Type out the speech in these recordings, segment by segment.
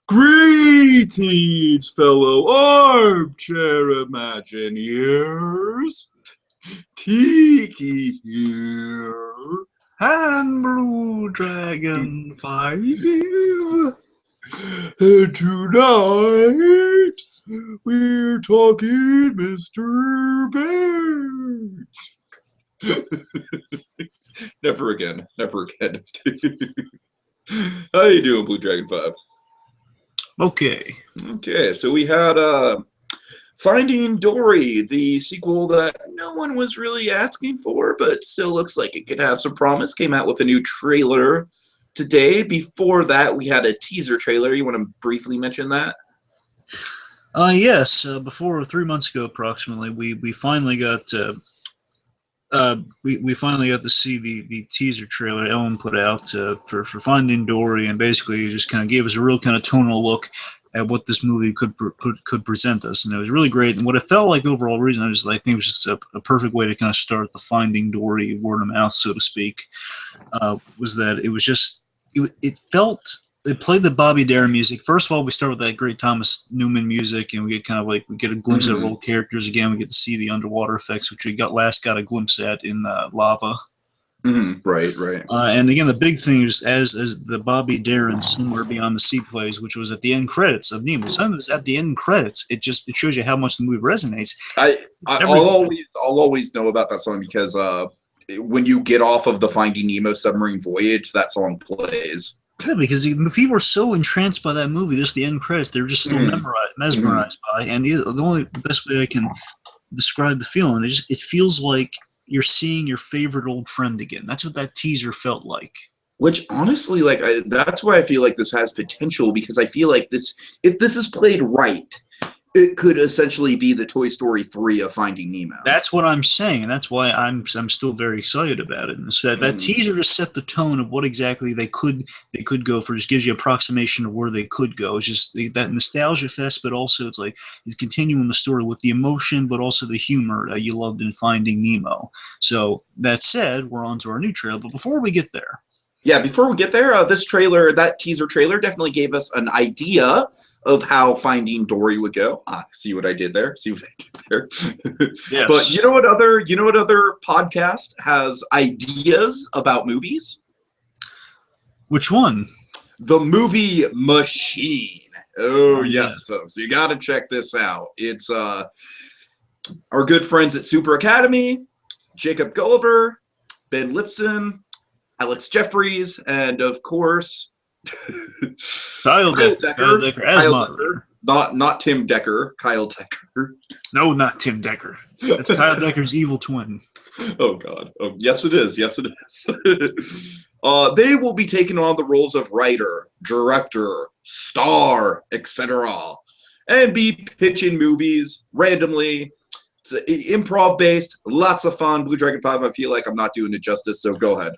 Greetings, fellow armchair Imagineers. Tiki here. And BlueDragonFive. And tonight, we're talking Mr. Bates. Never again. Never again. How you doing, BlueDragonFive? Okay. Okay, so we had Finding Dory, the sequel that no one was really asking for, but still looks like it could have some promise. Came out with a new trailer today. Before that, we had a teaser trailer. You want to briefly mention that? Yes. Before 3 months ago, approximately, we finally got we finally got to see the teaser trailer Ellen put out for Finding Dory, and basically it just kind of gave us a real kind of tonal look at what this movie could present us, and it was really great. And what it felt like overall reason, I think it was just a perfect way to kind of start the Finding Dory word of mouth, so to speak, was that it was just it felt. It played the Bobby Darin music. First of all, we start with that great Thomas Newman music, and we get kind of like we get a glimpse of old characters again. We get to see the underwater effects, which we got a glimpse at in Lava. Right. And again, the big thing is as the Bobby Darin Somewhere Beyond the Sea plays, which was at the end credits of Nemo. Sometimes at the end credits, it shows you how much the movie resonates. I'll always know about that song because when you get off of the Finding Nemo submarine voyage, that song plays. Yeah, because the people are so entranced by that movie, just the end credits, they're just still mesmerized by. And the best way I can describe the feeling is it feels like you're seeing your favorite old friend again. That's what that teaser felt like. Which honestly, that's why I feel like this has potential, because I feel like if this is played right, it could essentially be the Toy Story 3 of Finding Nemo. That's what I'm saying, and that's why I'm still very excited about it. And so that teaser just set the tone of what exactly they could go for. Just gives you an approximation of where they could go. It's just that nostalgia fest, but also it's like he's continuing the story with the emotion, but also the humor you loved in Finding Nemo. So that said, we're on to our new trailer. But before we get there, that teaser trailer definitely gave us an idea of how Finding Dory would go. See what I did there? Yes. But you know what other podcast has ideas about movies? Which one? The Movie Machine. Oh yes, folks. You got to check this out. It's our good friends at Super Academy, Jacob Gulliver, Ben Lipson, Alex Jeffries, and of course Kyle Decker as Mother. Not Tim Decker, Kyle Decker. No, not Tim Decker. That's Kyle Decker's evil twin. Oh God. Oh, yes it is. Yes it is. They will be taking on the roles of writer, director, star, etc., and be pitching movies randomly. It's improv based, lots of fun. BlueDragonFive, I feel like I'm not doing it justice, so go ahead.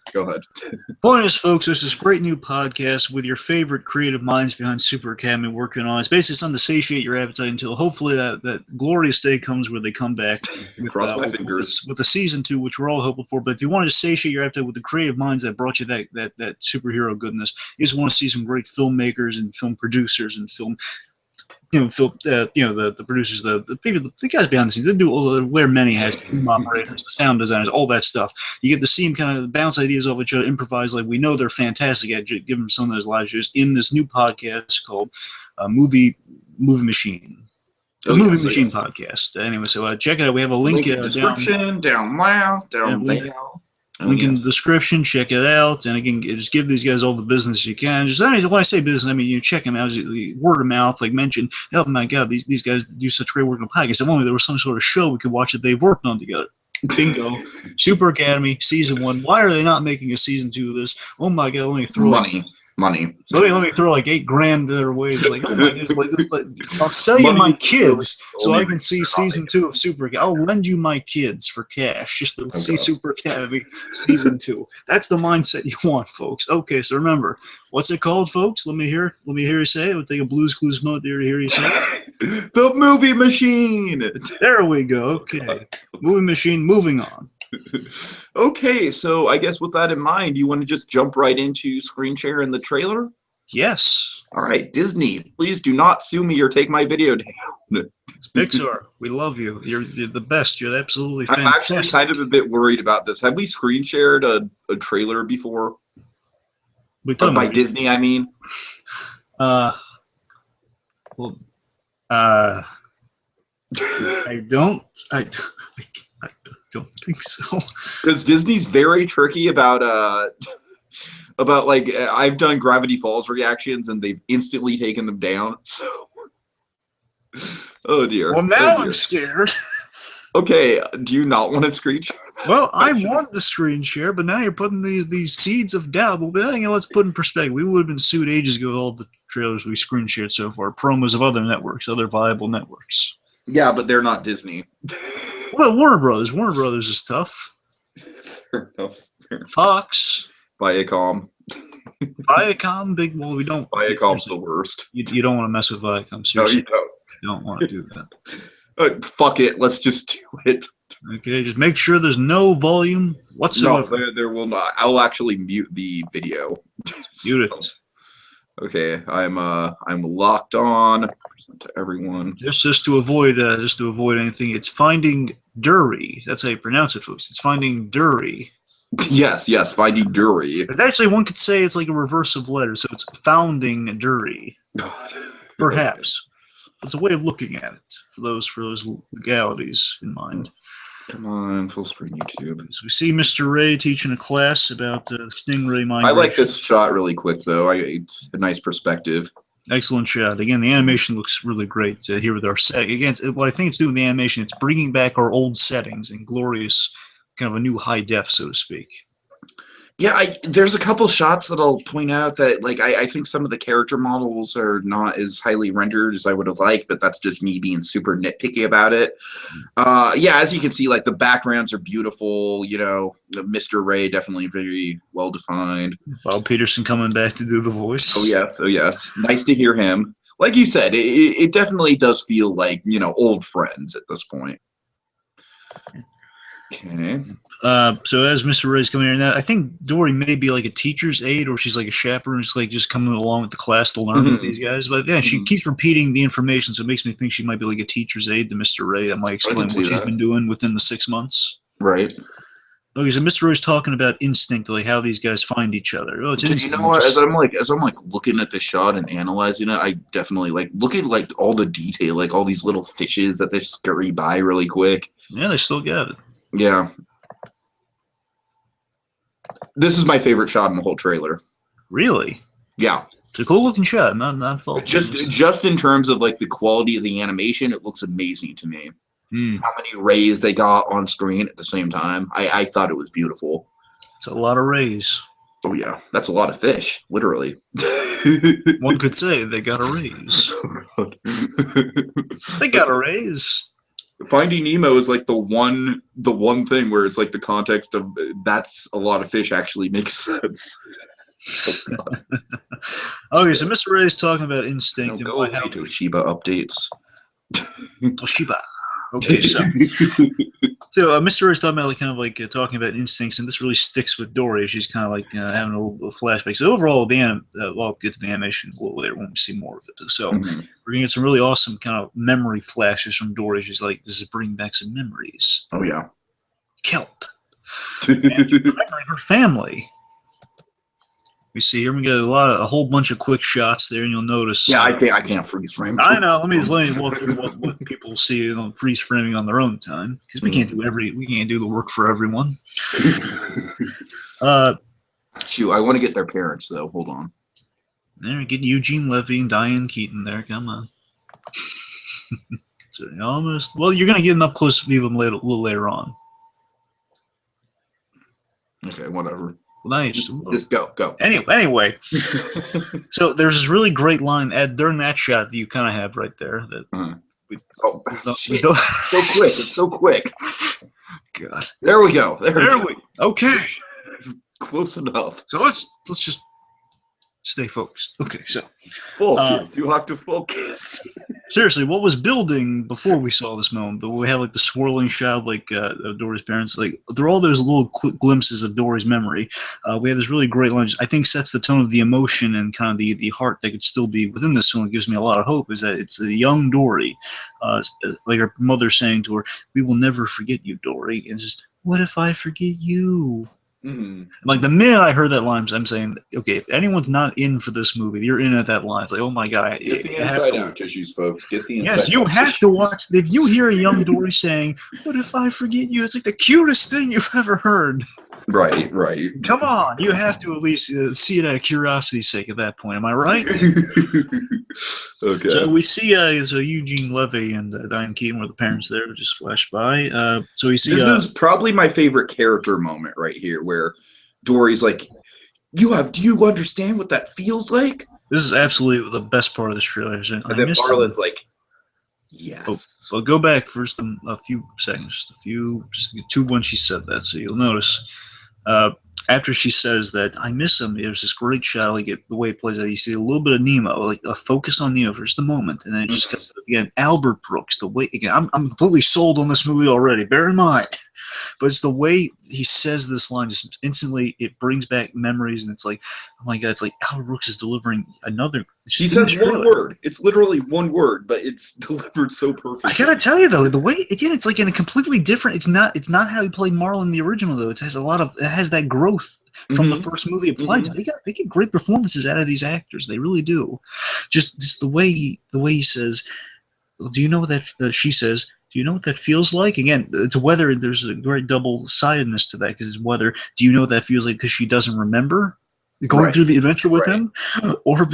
Point is, folks, there's this great new podcast with your favorite creative minds behind Super Academy working on. It's basically something to satiate your appetite until hopefully that glorious day comes where they come back Cross my fingers. With the season 2, which we're all hoping for. But if you want to satiate your appetite with the creative minds that brought you that superhero goodness, you just want to see some great filmmakers and film producers and film. The producers, the people, the guys behind the scenes, they do all the wear many hats, the team operators, the sound designers, all that stuff. You get to see them kind of bounce ideas off each other, improvise. Like we know they're fantastic at giving them some of those live shows in this new podcast called Movie Machine. The Movie Machine podcast. Anyway, so check it out. We have a link in the description down there. Link in the description. Check it out, and again, just give these guys all the business you can. When I say business, I mean you check them out. The word of mouth, like mentioned. Oh my God, these guys do such great work on podcasts. If only there was some sort of show we could watch that they've worked on together. Bingo. Super Academy season 1. Why are they not making a season 2 of this? Oh my God, let me throw money. So let me throw like $8,000 their way. Like, oh my God, I'll sell you my kids so I can see season 2 of Super Academy. I'll lend you my kids for cash just to see Super Academy season 2. That's the mindset you want, folks. Okay, so remember, what's it called, folks? Let me hear you say it. We'll take a Blue's Clues mode there to hear you say it. The Movie Machine. There we go. Okay, Movie Machine. Moving on. Okay, so I guess with that in mind, you want to just jump right into screen share in the trailer? Yes. All right, Disney, please do not sue me or take my video down. Pixar, we love you. You're the best. You're absolutely I'm fantastic. actually kind of a bit worried about this. Have we screen shared a trailer before? By Disney, I mean. Well, I don't think so. Because Disney's very tricky about like I've done Gravity Falls reactions and they've instantly taken them down. So, oh dear. Well, now I'm scared. Okay, do you not want to screen share that? Well, I want the screen share, but now you're putting these seeds of doubt. Well, let's put in perspective. We would have been sued ages ago with all the trailers we screen shared so far, promos of other networks, other viable networks. Yeah, but they're not Disney. Well, Warner Brothers. Warner Brothers is tough. Fair enough. Fox. Viacom. Viacom, big. Well, we don't. Viacom's the worst. You don't want to mess with Viacom. Seriously. No, you don't. You don't want to do that. Fuck it. Let's just do it. Okay, just make sure there's no volume whatsoever. No, there will not. I'll actually mute the video. Mute it. Okay, I'm locked on. Present to everyone. Just to avoid anything. It's Finding Dory. That's how you pronounce it, folks. It's Finding Dory. Yes, Finding Dory. It's actually, one could say it's like a reverse of letters, so it's Founding Dory. God. Perhaps. It's a way of looking at it for those legalities in mind. Come on, full screen YouTube. So we see Mr. Ray teaching a class about stingray migration. I like this shot really quick, though. It's a nice perspective. Excellent shot. Again, the animation looks really great here with our set. Again, what I think it's doing with the animation, it's bringing back our old settings in glorious, kind of a new high def, so to speak. Yeah, there's a couple shots that I'll point out that, like, I think some of the character models are not as highly rendered as I would have liked, but that's just me being super nitpicky about it. Yeah, as you can see, like, the backgrounds are beautiful. You know, Mr. Ray definitely very well defined. Bob Peterson coming back to do the voice. Oh yes. Nice to hear him. Like you said, it definitely does feel like, you know, old friends at this point. Okay. So as Mr. Ray's coming here now, I think Dory may be like a teacher's aide, or she's like a chaperone, just like just coming along with the class to learn with these guys. But yeah, she keeps repeating the information, so it makes me think she might be like a teacher's aide to Mr. Ray. That might explain what she's been doing within the 6 months. Right. Okay, so Mr. Ray's talking about instinct, like how these guys find each other. Oh, it's instinct. You know what? As I'm looking at the shot and analyzing it, I definitely look at all the detail, like all these little fishes that they scurry by really quick. Yeah, they still got it. Yeah. This is my favorite shot in the whole trailer. Really? Yeah. It's a cool looking shot. Not fault. Just in terms of like the quality of the animation, it looks amazing to me. How many rays they got on screen at the same time. I thought it was beautiful. It's a lot of rays. Oh yeah, that's a lot of fish, literally. One could say they got a raise. They got a raise. Finding Nemo is like the one thing where it's like the context of that's a lot of fish actually makes sense. Okay, so Mr. Ray is talking about instinct. Go away, Toshiba updates. Toshiba. Okay, so Mr. Ray is talking about talking about instincts, and this really sticks with Dory. She's kind of like having a little flashback. So overall, I'll get to the animation a little later when we see more of it. So we're gonna get some really awesome kind of memory flashes from Dory. She's like, "This is bringing back some memories." Oh yeah, kelp. And remembering her family. We see here we got a whole bunch of quick shots there, and you'll notice. Yeah, I can't freeze frame. I know. Let me walk through what people see freeze framing on their own time, because we can't do the work for everyone. Shoot, I want to get their parents though. Hold on. There, get Eugene Levy and Diane Keaton there. Come on. So almost. Well, you're gonna get an up close view of them a little later on. Okay, whatever. Nice. Just go. Anyway. So there's this really great line during that shot that you kind of have right there. That shit. It's so quick. God. There we go. There we. Okay. Close enough. So let's just Stay focused. Okay, so Focus. You have to focus. seriously, what was building before we saw this moment? But we had like the swirling shot, like of Dory's parents. Like there are all those little quick glimpses of Dory's memory. We had this really great line. I think sets the tone of the emotion and kind of the heart that could still be within this film. It gives me a lot of hope. Is that it's a young Dory, like her mother saying to her, "We will never forget you, Dory," and just, "What if I forget you?" Like the minute I heard that line, I'm saying, okay, if anyone's not in for this movie, you're in at that line. It's like, oh my god, Get the inside out tissues, folks. Get the inside. Yes, you have to watch. If you hear a young Dory saying, "What if I forget you?" It's like the cutest thing you've ever heard. Right, right. Come on, you have to at least see it out of curiosity's sake at that point. Am I right? Okay. So we see so Eugene Levy and Diane Keaton were the parents there, just flashed by. So we see this is probably my favorite character moment right here, where Dory's like, do you understand what that feels like? This is absolutely the best part of this trailer. And then Marlon's like, yes. Well, go back first a few seconds, to when she said that, so you'll notice. After she says that, I miss him, there's this great shot, like the way it plays out. You see a little bit of Nemo, like a focus on Nemo for just a moment, and then it just comes again. Albert Brooks, the way again, I'm completely sold on this movie already. Bear in mind, but it's the way he says this line, just instantly it brings back memories, and it's like, oh my god, it's like Albert Brooks is delivering another. He says one word. It's literally one word, but it's delivered so perfectly. I gotta tell you though, the way again, it's like in a completely different. It's not how he played Marlon in the original though. It has that growth from the first movie applied. They get great performances out of these actors. They really do. Just the way he says, "Do you know what that?" She says, "Do you know what that feels like?" Again, it's whether there's a great double-sidedness to that because it's whether do you know what that feels like because she doesn't remember going through the adventure with him, or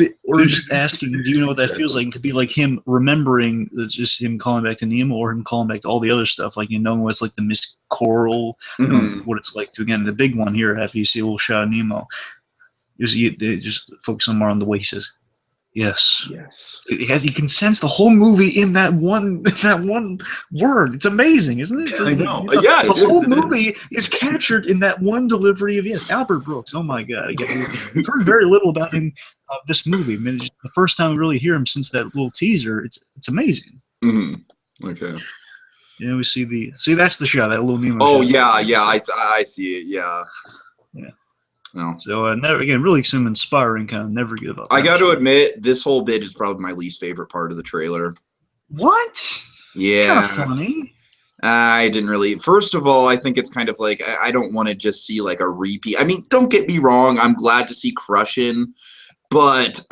just asking, do you know what that feels like? It could be like him remembering just him calling back to Nemo, or him calling back to all the other stuff, like knowing what it's like the missed coral, what it's like to again the big one here after you see a little shot of Nemo. Just focus on more on the way he says, yes. You can sense the whole movie in that one word. It's amazing, isn't it? I know. The whole movie is captured in that one delivery of yes. Albert Brooks. Oh my God! We've heard very little about him. This movie. I mean, it's the first time we really hear him since that little teaser. It's amazing. Okay. Yeah, we see that's the shot. That little Nemo. Oh shot. yeah. I see it. Yeah. No. So really some inspiring kind of never give up. I got to admit, this whole bit is probably my least favorite part of the trailer. What? Yeah. It's kind of funny. I didn't really. First of all, I think it's kind of like I don't want to just see like a repeat. I mean, don't get me wrong. I'm glad to see Crushin', but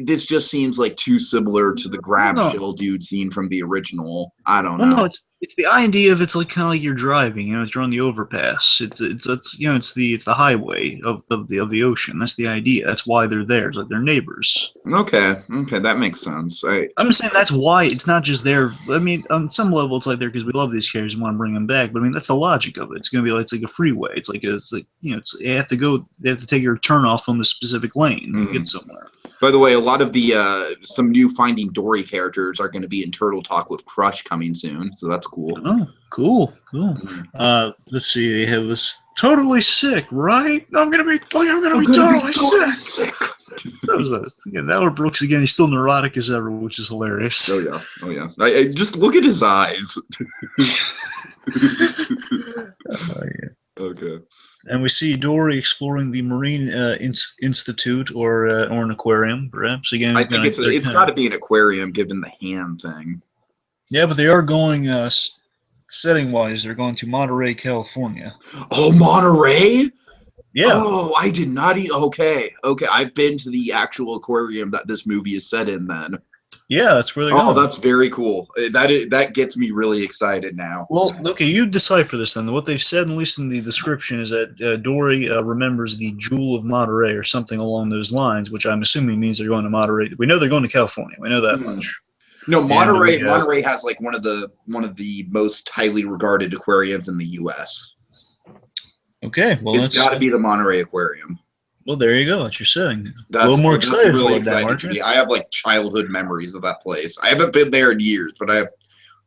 this just seems like too similar to the grab shell dude scene from the original. I don't know. No, it's the idea of it's like kind of like you're driving, you're on the overpass. It's the highway of the ocean. That's the idea. That's why they're there. It's like they're neighbors. Okay, that makes sense. I'm saying that's why it's not just there. I mean, on some level, it's like there because we love these characters and want to bring them back. But I mean, that's the logic of it. It's gonna be like it's like a freeway. It's like you have to take your turn off on the specific lane to get somewhere. By the way, a lot of the some new Finding Dory characters are going to be in Turtle Talk with Crush coming soon, so that's cool. Oh, cool. Let's see. They have this totally sick, right? I'm gonna be totally sick. That was again. Albert Brooks again. He's still neurotic as ever, which is hilarious. Oh yeah. I just look at his eyes. Okay. And we see Dory exploring the Marine Institute or an aquarium, perhaps. Again, I think it's got to be an aquarium, given the hand thing. Yeah, but they are going setting-wise. They're going to Monterey, California. Oh, Monterey! Yeah. Oh, I did not. Okay. I've been to the actual aquarium that this movie is set in. Then. Yeah, that's where they're going. Oh, that's very cool. That gets me really excited now. Well, okay, you decipher this then. What they've said, at least in the description, is that Dory remembers the Jewel of Monterey or something along those lines, which I'm assuming means they're going to Monterey. We know they're going to California. We know that much. No, Monterey. Monterey has like one of the most highly regarded aquariums in the U.S. Okay, well, it's got to be the Monterey Aquarium. Well, there you go. That's your setting. A little more excited really for excited aren't you? I have like childhood memories of that place. I haven't been there in years, but I have.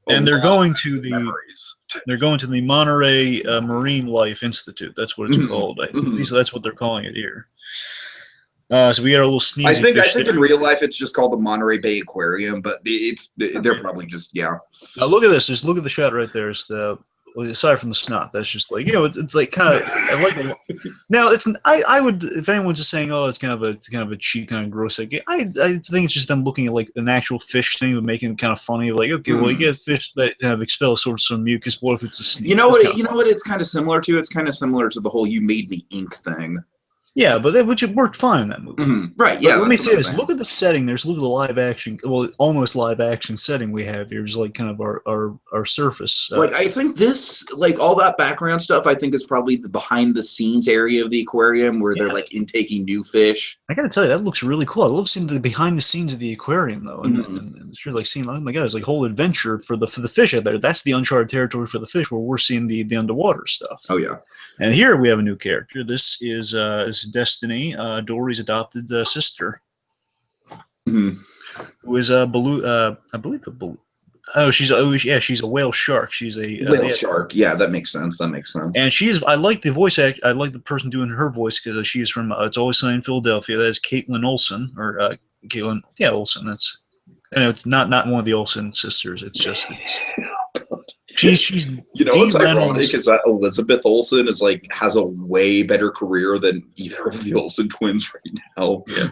And they're going to the memories. They're going to the Monterey Marine Life Institute. That's what it's called. At least that's what they're calling it here. So we got a little sneezy I fish think there. in real life it's just called the Monterey Bay Aquarium, but they're probably just Now look at this. Just look at the shot right there. It's aside from the snot, that's just like it's like kind of I like it. Now it's I would if anyone's just saying it's kind of a cheap kind of gross idea. I think it's just them looking at like an actual fish thing, but making it kind of funny. Like okay, well you get fish that have expel sorts of mucus. What if it's a sneeze? You know what it's kind of similar to? It's kind of similar to the whole "you made me ink" thing. Yeah, but which worked fine in that movie. Right, yeah. But let me say this. Look at the setting. Look at the live action, well, almost live action setting we have here. Is like kind of our surface. Like, I think this, like, all that background stuff, I think is probably the behind-the-scenes area of the aquarium where they're, like, intaking new fish. I gotta tell you, that looks really cool. I love seeing the behind-the-scenes of the aquarium, though. And it's really like seeing, oh my god, it's like a whole adventure for the fish out there. That's the uncharted territory for the fish where we're seeing the underwater stuff. Oh, yeah. And here we have a new character. This is Destiny, Dory's adopted sister, who is I believe she's a whale shark. She's a whale shark. Yeah, that makes sense. And I like the voice act. I like the person doing her voice because she is from It's Always Sunny in Philadelphia. That is Caitlin Olsen Caitlin. Yeah, Olsen. It's not one of the Olsen sisters. She's what's ironic is that Elizabeth Olsen has a way better career than either of the Olsen twins right now. Yeah.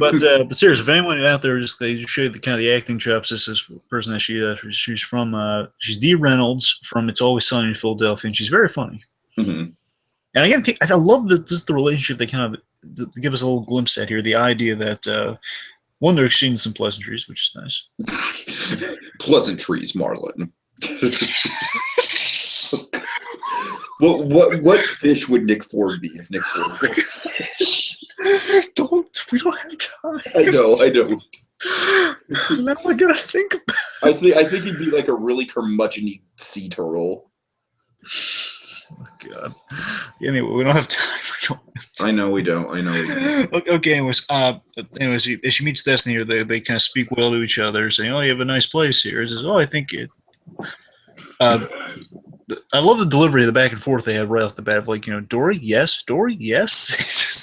but seriously, if anyone out there they just show you the kind of the acting chops, this is the person that she's from. She's Dee Reynolds from It's Always Sunny in Philadelphia, and she's very funny. And again, I love the relationship they kind of give us a little glimpse at here. The idea that one, they're exchanging some pleasantries, which is nice. Pleasantries, Marlon. What fish would Nick Ford be if Nick Ford was a fish? We don't have time. I know. Now I gotta think about it. I think he'd be like a really curmudgeon-y sea turtle. Oh god. Anyway, we don't have time. I know we don't. Okay. Anyways, she meets Destiny here. They kind of speak well to each other, saying, "Oh, you have a nice place here." He says, "Oh, I think it." I love the delivery of the back and forth they had right off the bat. Of Dory, yes.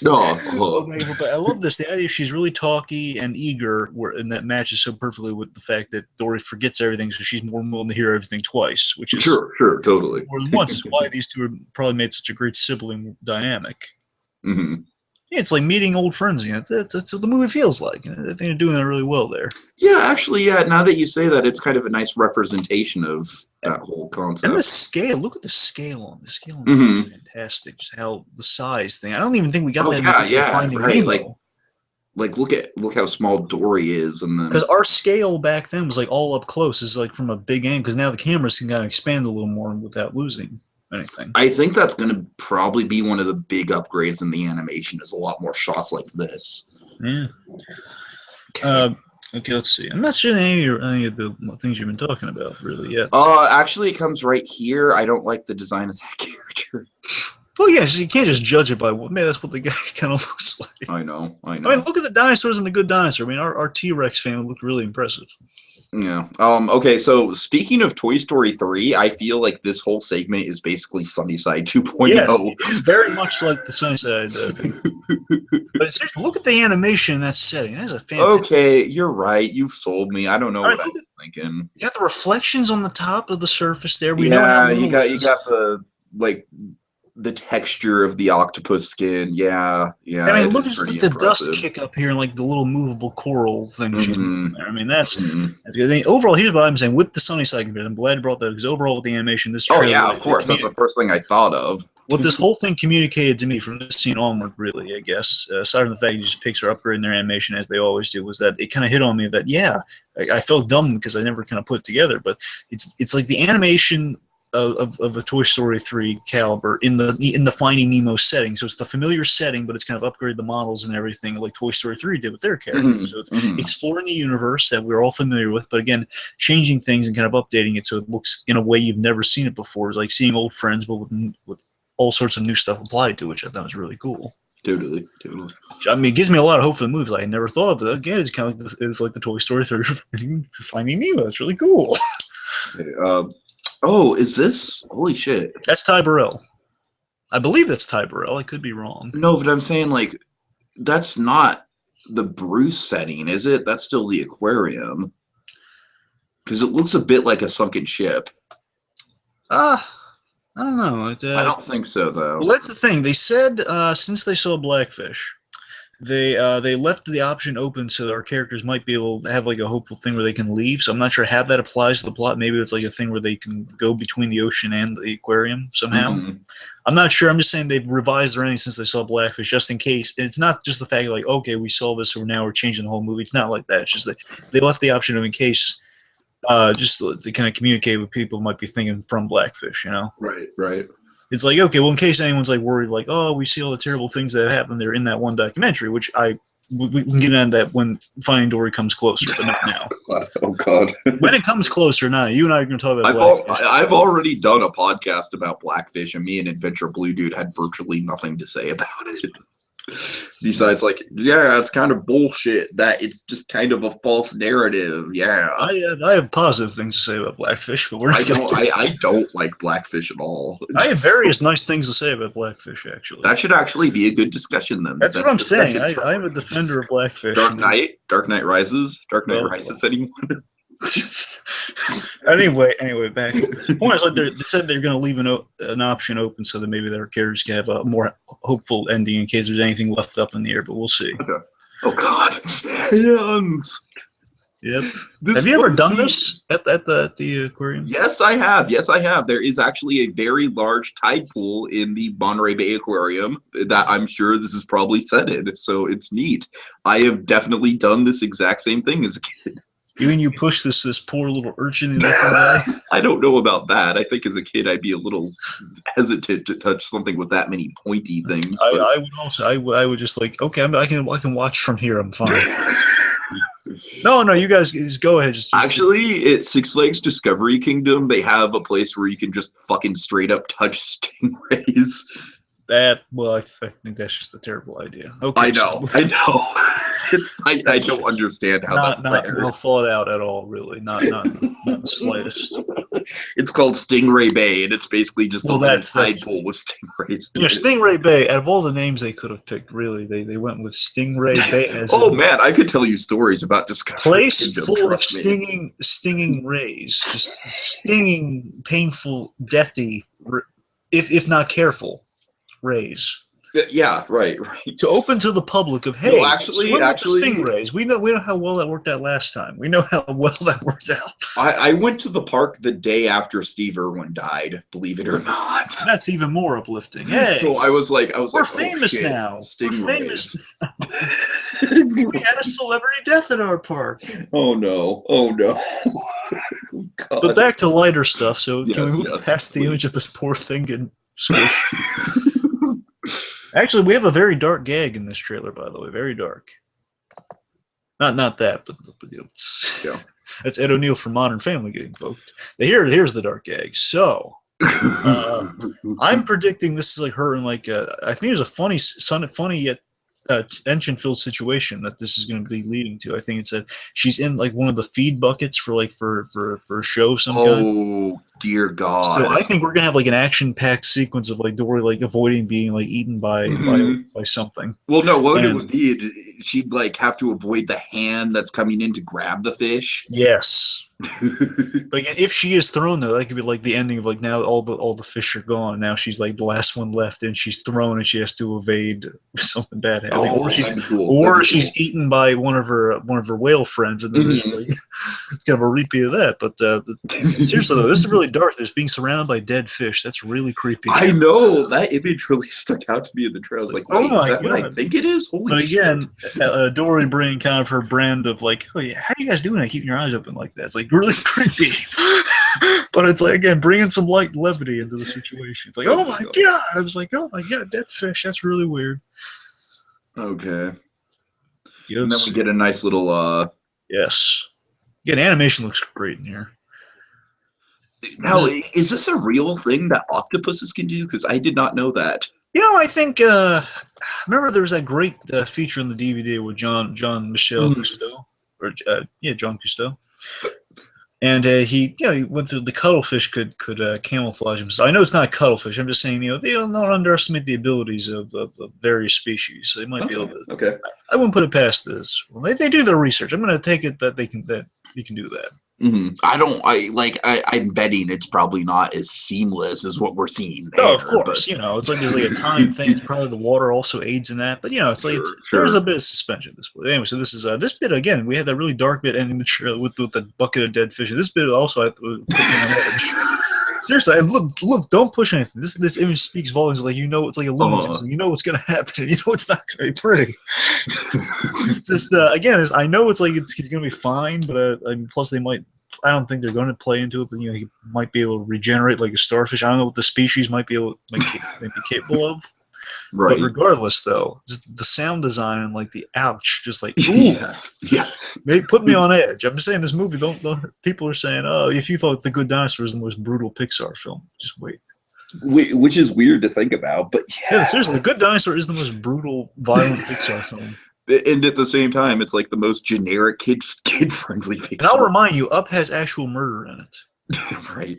But I love this. The idea she's really talky and eager, and that matches so perfectly with the fact that Dory forgets everything, so she's more willing to hear everything twice, which is sure, totally more than once. Is why these two have probably made such a great sibling dynamic. Yeah, it's like meeting old friends. That's what the movie feels like. I think they're doing it really well there. Yeah, actually, now that you say that, it's kind of a nice representation of that whole concept. And the scale. Look at the scale on this. Is fantastic. Just how the size thing. I don't even think we got that. Right. Look how small Dory is, and then because our scale back then was all up close. Is from a big angle. Because now the cameras can kind of expand a little more without losing anything. I think that's going to probably be one of the big upgrades in the animation. Is a lot more shots like this. Yeah. Okay, let's see. I'm not sure any of the things you've been talking about really yet. Actually, it comes right here. I don't like the design of that character. Well, yeah, you can't just judge it by that's what the guy kind of looks like. I know. I mean, look at the dinosaurs and the Good Dinosaur. I mean, our T-Rex fan looked really impressive. Yeah. Okay, so speaking of Toy Story 3, I feel like this whole segment is basically Sunnyside 2.0. Yes, it's very much like the Sunnyside thing. But seriously, look at the animation in that setting. That is a fantastic. Okay, you're right. You've sold me. I don't know what I was thinking. You got the reflections on the top of the surface there. You got the texture of the octopus skin. Yeah. I mean, look at the dust kick up here and the little movable coral thing she's doing there. I mean, that's good. Overall, here's what I'm saying with the Sunnyside comparison. I'm glad you brought that because overall with the animation, this trailer. Oh yeah, of course. That's the first thing I thought of. What this whole thing communicated to me from this scene onward, really, I guess, aside from the fact that Pixar are upgrading their animation as they always do, was that it kind of hit on me that I felt dumb because I never kind of put it together, but it's like the animation of a Toy Story 3 caliber in the Finding Nemo setting. So it's the familiar setting, but it's kind of upgraded the models and everything like Toy Story 3 did with their characters. So it's exploring the universe that we're all familiar with, but again, changing things and kind of updating it so it looks in a way you've never seen it before. It's like seeing old friends, but with all sorts of new stuff applied to it, which I thought was really cool. Totally. I mean, it gives me a lot of hope for the movies. I never thought of it. Again, it's kind of like the Toy Story 3 Finding Nemo. It's really cool. Oh, is this? Holy shit. That's Ty Burrell. I believe that's Ty Burrell. I could be wrong. No, but I'm saying that's not the Bruce setting, is it? That's still the aquarium. Because it looks a bit like a sunken ship. I don't know. I don't think so, though. Well, that's the thing. They said since they saw Blackfish, they left the option open so that our characters might be able to have like a hopeful thing where they can leave. So I'm not sure how that applies to the plot. Maybe it's like a thing where they can go between the ocean and the aquarium somehow. Mm-hmm. I'm not sure. I'm just saying they've revised their ending since they saw Blackfish, just in case. It's not just the fact like, okay, we saw this, so now we're changing the whole movie. It's not like that. It's just that they left the option open in case, just to kind of communicate with people who might be thinking from Blackfish, you know? Right. It's like, okay, well, in case anyone's like worried, like, oh, we see all the terrible things that happened there in that one documentary, which we can get into that when Finding Dory comes closer, but not now. Oh God! When it comes closer, now you and I are going to talk about Blackfish. I've already done a podcast about Blackfish, and me and Adventure Blue Dude had virtually nothing to say about it. Besides, like, yeah, it's kind of bullshit that it's just kind of a false narrative. Yeah, I have positive things to say about Blackfish, but I don't like Blackfish at all. I have various nice things to say about Blackfish, actually. That should actually be a good discussion then. That's what I'm saying. I'm a defender of Blackfish. Dark Knight Rises, anyone? Anyway, back. The point is, like, they said they're going to leave an option open so that maybe their characters can have a more hopeful ending in case there's anything left up in the air. But we'll see. Okay. Oh God! Hands. Yep. Have you ever done this at the aquarium? Yes, I have. There is actually a very large tide pool in the Monterey Bay Aquarium that I'm sure this is probably set in, so it's neat. I have definitely done this exact same thing as a kid. You mean you push this poor little urchin in there? I don't know about that. I think as a kid I'd be a little hesitant to touch something with that many pointy things. I would also. I would just like, okay, I can watch from here. I'm fine. No, you guys go ahead. Actually, at Six Flags Discovery Kingdom, they have a place where you can just fucking straight up touch stingrays. I think that's just a terrible idea. Okay, I know. I don't understand how that's not well thought out at all. Really, not the slightest. It's called Stingray Bay, and it's basically just a tide pool with stingrays. Yeah, Stingray Bay. Out of all the names they could have picked, really, they went with Stingray Bay. As man, I could tell you stories about Discovery place Kingdom, full of stinging rays, just stinging, painful, deathy, if not careful, rays. Yeah, right. To open to the public of, hey, actually, swim with the stingrays. We know how well that worked out last time. We know how well that worked out. I went to the park the day after Steve Irwin died, believe it or not. That's even more uplifting. Hey, so I was like, we're famous now. Stingrays. We're famous now. We had a celebrity death at our park. Oh no. God. But back to lighter stuff. So can we move past the image of this poor thing getting squished? Actually, we have a very dark gag in this trailer, by the way. Very dark. Not that, but you know, yeah. That's Ed O'Neill from Modern Family getting poked. Here's the dark gag. So, I'm predicting this is like her in like I think there's a funny yet tension-filled situation that this is going to be leading to. I think it's that she's in like one of the feed buckets for a show of some kind. Oh dear God! So I think we're gonna have like an action-packed sequence of like Dory like avoiding being like eaten by something. Well, no, what it would be, she'd like have to avoid the hand that's coming in to grab the fish. Yes. But again, if she is thrown though, that could be like the ending of like now all the fish are gone, and now she's like the last one left, and she's thrown, and she has to evade something bad happening, or she's eaten by one of her whale friends, and then there's like it's kind of a repeat of that. But seriously though, this is really dark. There's being surrounded by dead fish. That's really creepy. I know that image really stuck out to me in the trailer. I was like, wait, is that what I think it is? Holy shit. Again, Dory bringing kind of her brand of like, oh yeah, how are you guys doing it? Keeping your eyes open like that? It's like really creepy. But it's like, again, bringing some light levity into the situation. It's like, oh my God. I was like, oh my God, dead fish. That's really weird. Okay. And then we get a nice little yes. Again, animation looks great in here. Now, is this a real thing that octopuses can do? Because I did not know that. You know, I think remember there was that great feature on the DVD with John Michel Cousteau, or John Cousteau. And he went through the cuttlefish could camouflage himself. I know it's not a cuttlefish. I'm just saying, they don't underestimate the abilities of various species. So they might be able to. Okay. I wouldn't put it past this. Well, they do their research. I'm going to take it that you can do that. I'm betting it's probably not as seamless as what we're seeing there. No, of course. It's like there's like a time thing. It's probably the water also aids in that. But it's like there's a bit of suspension at this point. Anyway, so this is this bit again. We had that really dark bit ending the trailer with the bucket of dead fish. And this bit also I put me on edge. Seriously, look! Don't push anything. This image speaks volumes. Like it's like a luminous. You know what's gonna happen. And you know it's not gonna be pretty. Just again, I know it's like he's gonna be fine, but plus they might. I don't think they're going to play into it, but he might be able to regenerate like a starfish. I don't know what the species might be capable of. Right. But regardless, though, just the sound design and like the ouch, just like ooh, yes, maybe put me on edge. I'm just saying this movie. Don't people are saying, oh, if you thought The Good Dinosaur is the most brutal Pixar film, just wait. Which is weird to think about, but yeah, seriously, The Good Dinosaur is the most brutal, violent Pixar film. And at the same time, it's like the most generic kid-friendly Pixar. And I'll remind you, Up has actual murder in it. Right.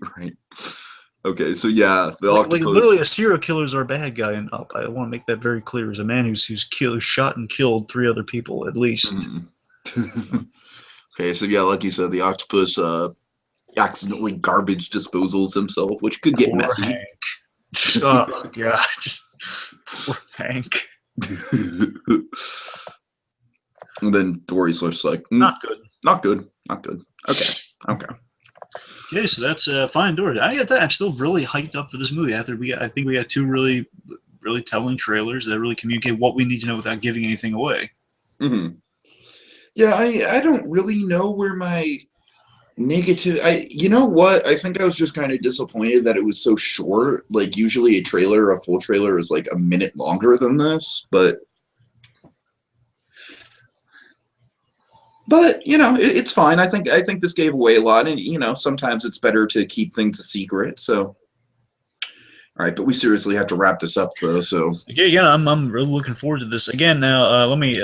Okay, so yeah, like literally a serial killer is our bad guy in Up. I want to make that very clear. As a man who's shot and killed 3 other people at least. Okay, so yeah, like you said, the octopus accidentally garbage disposals himself, which could get messy. Hank. Oh god, just poor Hank. And then Dory's just like, not good. Okay. Okay, so that's fine, Dory. I got that. I'm still really hyped up for this movie. I think we got 2 really, really telling trailers that really communicate what we need to know without giving anything away. Yeah, I don't really know where my negative. You know what? I think I was just kind of disappointed that it was so short. Like usually a full trailer is like a minute longer than this, but it's fine. I think this gave away a lot, and sometimes it's better to keep things a secret. So, all right, but we seriously have to wrap this up though. So yeah, I'm really looking forward to this. Again, now let me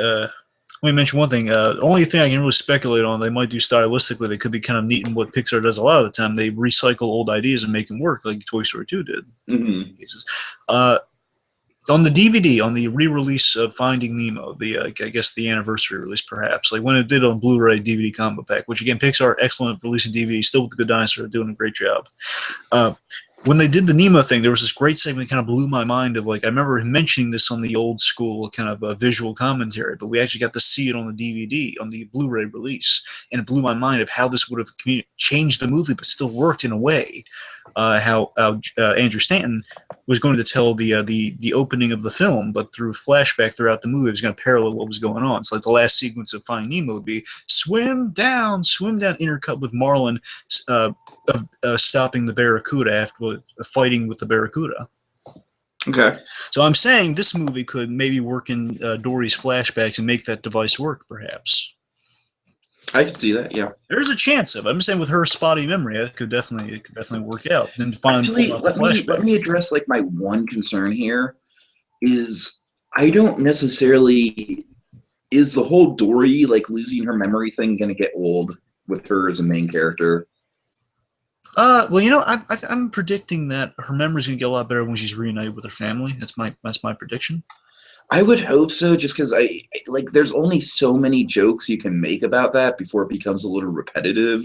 mention one thing. The only thing I can really speculate on they might do stylistically, they could be kind of neat in what Pixar does a lot of the time. They recycle old ideas and make them work, like Toy Story 2 did. In cases. On the DVD, on the re-release of Finding Nemo, I guess the anniversary release, perhaps, like when it did on Blu-ray DVD combo pack, which again, Pixar excellent releasing DVD, still with The Good Dinosaur, doing a great job. When they did the Nemo thing, there was this great segment that kind of blew my mind of like, I remember him mentioning this on the old school kind of visual commentary, but we actually got to see it on the DVD, on the Blu-ray release, and it blew my mind of how this would have changed the movie, but still worked in a way. How Andrew Stanton was going to tell the opening of the film, but through flashback throughout the movie, it was going to parallel what was going on. So like the last sequence of Finding Nemo would be swim down, intercut with Marlin stopping the Barracuda after fighting with the Barracuda. Okay. So I'm saying this movie could maybe work in Dory's flashbacks and make that device work, perhaps. I can see that, yeah. There's a chance of it. I'm saying with her spotty memory, it could definitely work out. And actually, let me address like my one concern here is I don't necessarily is the whole Dory like losing her memory thing going to get old with her as a main character? Well, I'm predicting that her memory's going to get a lot better when she's reunited with her family. That's my prediction. I would hope so, just because there's only so many jokes you can make about that before it becomes a little repetitive.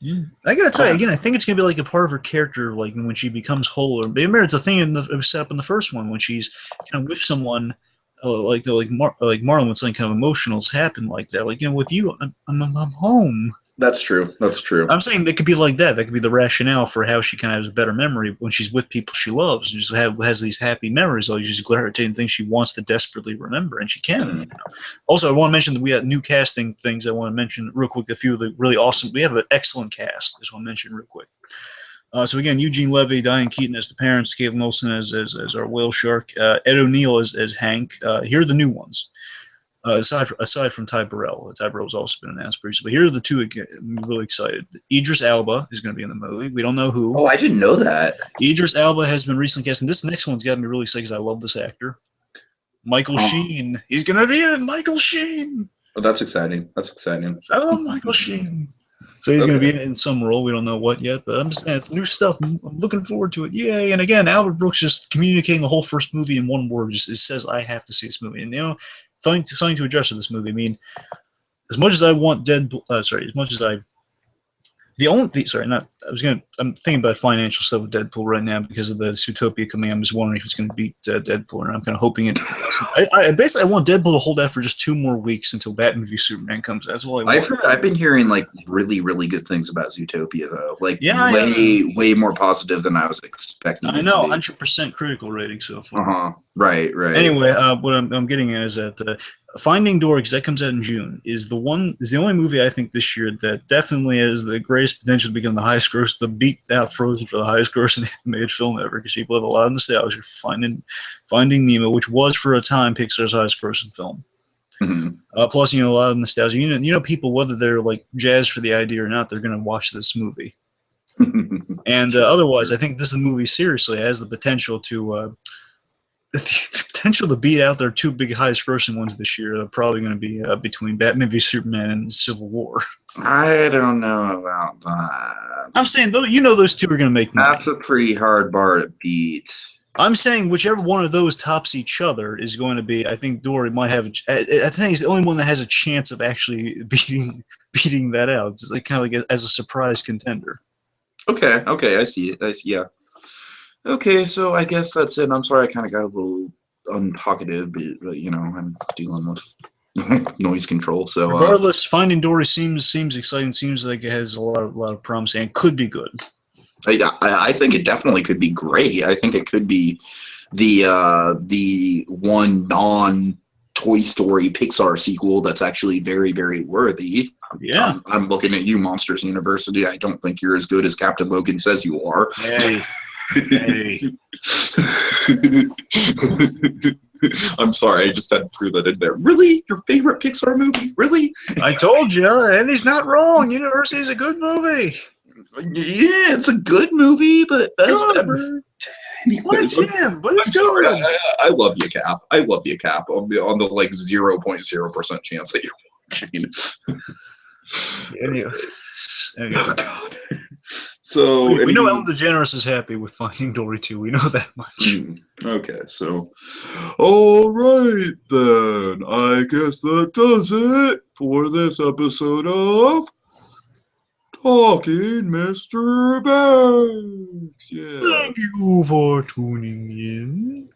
Yeah, I gotta tell you again. I think it's gonna be like a part of her character, like when she becomes whole. Or maybe it's a thing it was set up in the first one when she's kind of with someone, like Marlon, when something kind of emotional's happened like that. Like with you, I'm home. That's true. I'm saying that could be like that. That could be the rationale for how she kind of has a better memory when she's with people she loves. And just has these happy memories. Like she's gravitating things she wants to desperately remember, and she can. Also, I want to mention that we have new casting things. I want to mention real quick a few of the really awesome. We have an excellent cast. I just want to mention real quick. So again, Eugene Levy, Diane Keaton as the parents, Caitlin Olsen as our whale shark, Ed O'Neill as Hank. Here are the new ones. Aside from Ty Burrell. Ty Burrell's also been announced previously. But here are the 2 I'm really excited. Idris Elba is going to be in the movie. We don't know who. Oh, I didn't know that. Idris Elba has been recently cast, and this next one's got me really excited because I love this actor. Michael Sheen. He's going to be in Michael Sheen. Oh, that's exciting. I love Michael Sheen. So he's going to Okay. be in some role. We don't know what yet, but I'm just saying it's new stuff. I'm looking forward to it. Yay! And again, Albert Brooks just communicating the whole first movie in one word. Just it says I have to see this movie. And something to address with this movie. I mean, as much as I want Deadpool, as much as I the only thing, sorry, not I'm thinking about financial stuff with Deadpool right now because of the Zootopia coming. I'm just wondering if it's going to beat Deadpool, and I'm kind of hoping it. I basically want Deadpool to hold out for just 2 more weeks until Batman v Superman comes out. That's all I want. I've been hearing like really, really good things about Zootopia though. Like Yeah, way more positive than I was expecting I it know, to be. 100% critical rating so far. Right. Anyway, what I'm getting at is that Finding Dory, because that comes out in June, is the only movie I think this year that definitely has the greatest potential to become the highest gross, the beat out Frozen for the highest grossing animated film ever, because people have a lot of nostalgia for Finding Nemo, which was for a time Pixar's highest grossing film. Mhm. Plus, a lot of nostalgia. People, whether they're like jazzed for the idea or not, they're going to watch this movie. And otherwise, I think this movie seriously has the potential to beat out their 2 big highest grossing ones this year. Are probably going to be between Batman v Superman and Civil War. I don't know about that. I'm saying though, those 2 are going to make money. That's a pretty hard bar to beat. I'm saying whichever one of those tops each other is going to be. I think Dory might have. I think he's the only one that has a chance of actually beating that out. It's like kind of like as a surprise contender. Okay, I see it. Yeah. Okay, so I guess that's it. I'm sorry I kind of got a little untalkative, but I'm dealing with noise control. So Regardless, Finding Dory seems exciting. Seems like it has a lot of promise and could be good. I think it definitely could be great. I think it could be the one non-Toy Story Pixar sequel that's actually very, very worthy. Yeah. I'm looking at you, Monsters University. I don't think you're as good as Captain Logan says you are. Hey. I'm sorry, I just had to throw that in there. Really? Your favorite Pixar movie? Really? I told you, and he's not wrong. University is a good movie. Yeah, it's a good movie, but Good. What's him? But it's good. I love you, Cap. I love you, Cap. On the like 0.0% chance that you're watching. Anyway. Oh, God. So we know Ellen DeGeneres is happy with Finding Dory 2. We know that much. Okay, so all right then. I guess that does it for this episode of Talking Mr. Banks. Yeah. Thank you for tuning in.